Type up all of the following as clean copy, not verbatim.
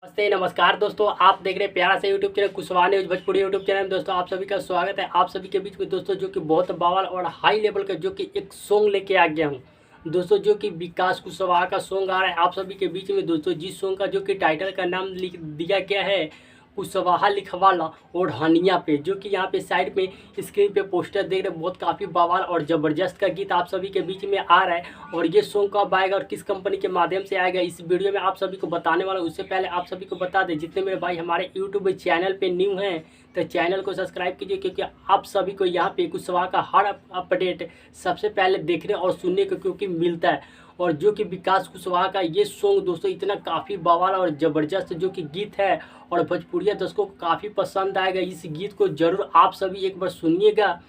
नमस्ते नमस्कार दोस्तों, आप देख रहे हैं प्यारा सा YouTube channel Kushwaha news Bhojpuri YouTube channel में। दोस्तों आप सभी का स्वागत है। आप सभी के बीच में दोस्तों जो कि बहुत बवाल और हाई लेवल का जो कि एक सॉन्ग लेके आ गया हूँ दोस्तों, जो कि विकास कुशवाहा का सॉन्ग आ रहा है आप सभी के बीच में। दोस्तों जिस सॉन्ग का जो कि टाइटल का नाम लिख दिया गया है कुशवाहा लिखवाला और हनिया पे, जो कि यहाँ पे साइड में स्क्रीन पे पोस्टर देख रहे हैं, बहुत काफ़ी बवाल और ज़बरदस्त का गीत आप सभी के बीच में आ रहा है। और ये सॉन्ग कब आएगा और किस कंपनी के माध्यम से आएगा इस वीडियो में आप सभी को बताने वाला हूँ। उससे पहले आप सभी को बता दें, जितने मेरे भाई हमारे यूट्यूब चैनल पे न्यू हैं तो चैनल को सब्सक्राइब कीजिए, क्योंकि आप सभी को यहाँ पे कुशवाहा का हर अपडेट सबसे पहले देखने और सुनने को क्योंकि मिलता है। और जो कि विकास कुशवाहा का ये सॉन्ग दोस्तों इतना काफ़ी बवाल और ज़बरदस्त जो कि गीत है और भोजपुरिया दर्शकों को काफ़ी पसंद आएगा। इस गीत को जरूर आप सभी एक बार सुनिएगा।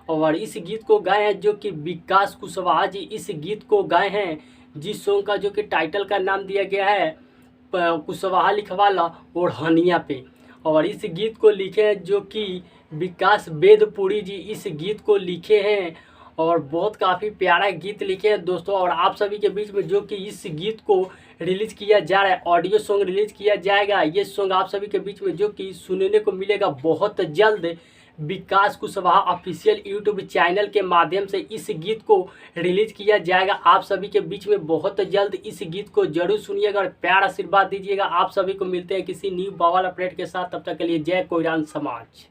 और इस गीत को गाए हैं जो कि विकास कुशवाहा जी इस गीत को गाए हैं, जिस सॉन्ग का जो कि टाइटल का नाम दिया गया है कुशवाहा लिखवाला और हनिया पे। और इस गीत को लिखे हैं जो कि विकास वेदपुरी जी इस गीत को लिखे हैं और बहुत काफ़ी प्यारा गीत लिखे हैं दोस्तों। और आप सभी के बीच में जो कि इस गीत को रिलीज़ किया जा रहा है, ऑडियो सॉन्ग रिलीज़ किया जाएगा। ये सॉन्ग आप सभी के बीच में जो कि सुनने को मिलेगा बहुत जल्द विकास कुशवाहा ऑफिशियल यूट्यूब चैनल के माध्यम से इस गीत को रिलीज़ किया जाएगा। आप सभी के बीच में बहुत जल्द इस गीत को जरूर सुनिएगा और प्यार आशीर्वाद दीजिएगा। आप सभी को मिलते हैं किसी न्यू बवाल अपडेट के साथ। तब तक के लिए जय कोयरान समाज।